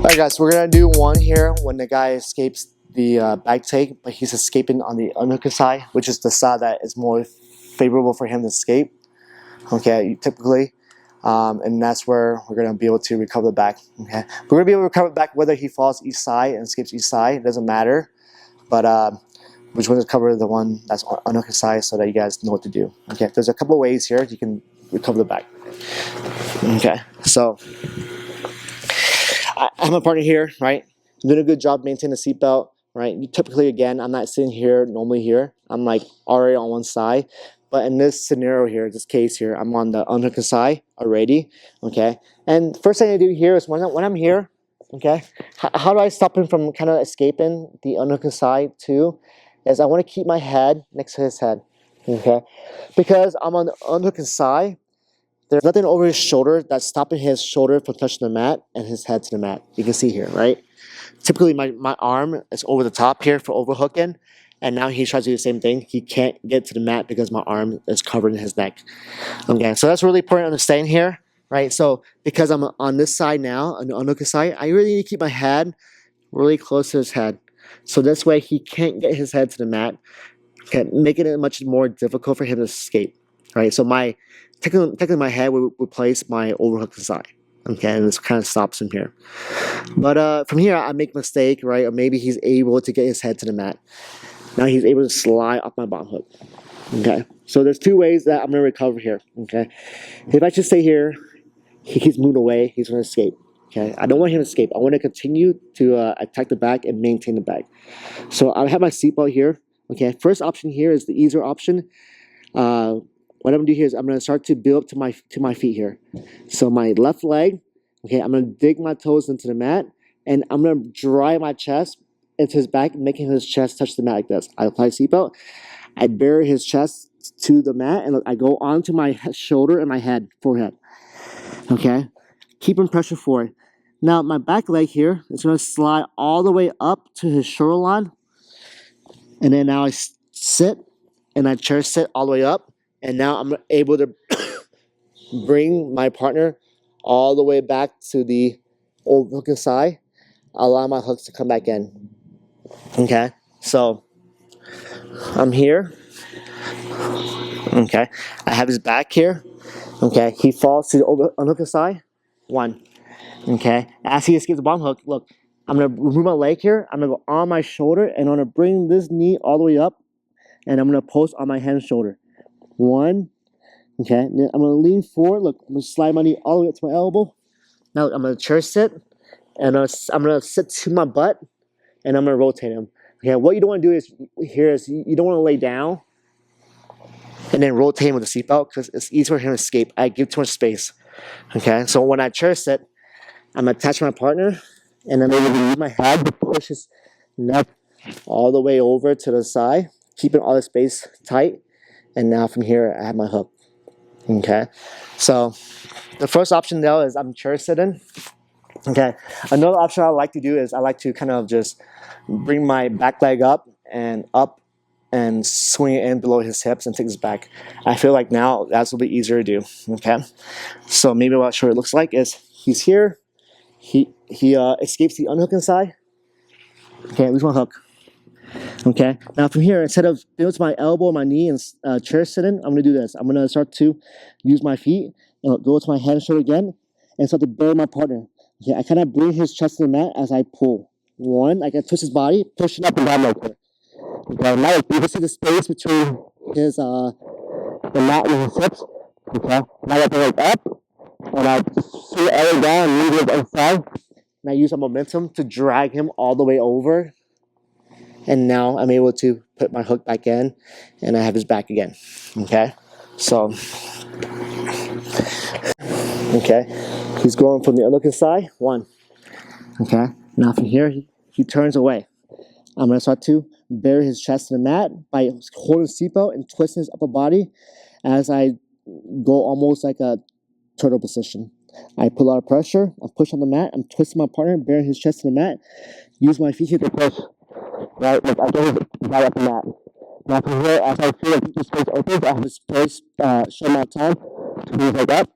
Alright guys, we're gonna do one here when the guy escapes the back take, but he's escaping on the underhook side, which is the side that is more favorable for him to escape. Okay, typically, and that's where we're gonna be able to recover the back. Okay, we're gonna be able to recover the back whether he falls each side and escapes each side. It doesn't matter, but we just want to cover the one that's on underhook side so that you guys know what to do. Okay, there's a couple of ways here you can recover the back. Okay, so I have my partner here, right? I'm doing a good job maintaining the seatbelt, right? Typically, again, I'm not sitting here, normally here. I'm like already on one side. But in this scenario here, this case here, I'm on the underhook side already, okay? And first thing I do here is when I'm here, okay, how do I stop him from kind of escaping the underhook side too? Is I want to keep my head next to his head, okay? Because I'm on the underhook side, there's nothing over his shoulder that's stopping his shoulder from touching the mat and his head to the mat. You can see here, right? Typically, my arm is over the top here for overhooking, and now he tries to do the same thing. He can't get to the mat because my arm is covering his neck. Okay, so that's really important to understand here, right? So because I'm on this side now, on the underhook side, I really need to keep my head really close to his head. So this way he can't get his head to the mat, okay, making it much more difficult for him to escape, right? So technically my head will replace my overhook side. Okay, and this kind of stops him here. But from here, I make a mistake, right? Or maybe he's able to get his head to the mat. Now he's able to slide off my bottom hook. Okay, so there's two ways that I'm going to recover here. Okay, if I just stay here, he's moved away, he's going to escape. Okay, I don't want him to escape. I want to continue to attack the back and maintain the back. So I have my seatbelt here. Okay, first option here is the easier option. What I'm gonna do here is I'm gonna start to build up to my feet here. So my left leg, okay, I'm gonna dig my toes into the mat, and I'm gonna drive my chest into his back, making his chest touch the mat like this. I apply seatbelt, I bury his chest to the mat, and I go onto my shoulder and my head, forehead. Okay, keeping pressure forward. Now my back leg here is gonna slide all the way up to his shoulder line, and then now I sit and I chair sit all the way up. And now I'm able to bring my partner all the way back to the overhooking side, allow my hooks to come back in. Okay, so I'm here. Okay, I have his back here. Okay, he falls to the underhooking side. One. Okay, as he escapes the bottom hook, look, I'm gonna remove my leg here. I'm gonna go on my shoulder and I'm gonna bring this knee all the way up, and I'm gonna post on my hand and shoulder. One. Okay, then I'm going to lean forward. Look, I'm going to slide my knee all the way up to my elbow. Now I'm going to chair sit, and I'm going to sit to my butt, and I'm going to rotate him. Okay, what you don't want to do is you don't want to lay down and then rotate him with the seatbelt because it's easy for him to escape. I give too much space. Okay, so when I chair sit, I'm going to attach my partner, and I'm going to use my head to push his neck all the way over to the side, keeping all the space tight. And now from here, I have my hook. Okay, so the first option though is I'm chair sitting. Okay, another option I like to do is I like to kind of just bring my back leg up and swing it in below his hips and take his back. I feel like now that's a little bit easier to do. Okay, so maybe what I'll show you it looks like is he's here, he escapes the unhooking side. Okay, lose my hook. Okay, now from here, instead of build to my elbow, my knee, and chair sitting, I'm going to do this. I'm going to start to use my feet and go to my head and shoulder again and start to bury my partner. Okay, I kind of bring his chest to the mat as I pull. One, I can twist his body, pushing up and down like that. Okay, now you can see the space between his the mat and his hips. Okay, now I go like up, and I just swing it all the way down and leave it outside. And I use my momentum to drag him all the way over. And now I'm able to put my hook back in, and I have his back again. Okay, so okay, he's going from the underhook side. One. Okay, now from here he turns away. I'm gonna start to bury his chest in the mat by holding the seatbelt and twisting his upper body as I go almost like a turtle position. I put a lot of pressure. I push on the mat. I'm twisting my partner, burying his chest in the mat. Use my feet here to push. Right, like I get his body up the mat. Now from here, as I feel like this space opens, I have this space, short amount of time to move like up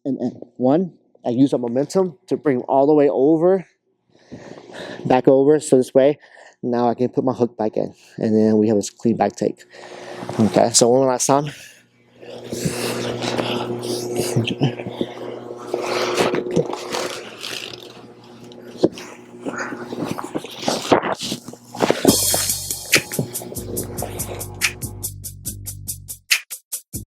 and in. One, I use that momentum to bring him all the way over back over, so this way, now I can put my hook back in, and then we have a clean back take. Okay, so one last time.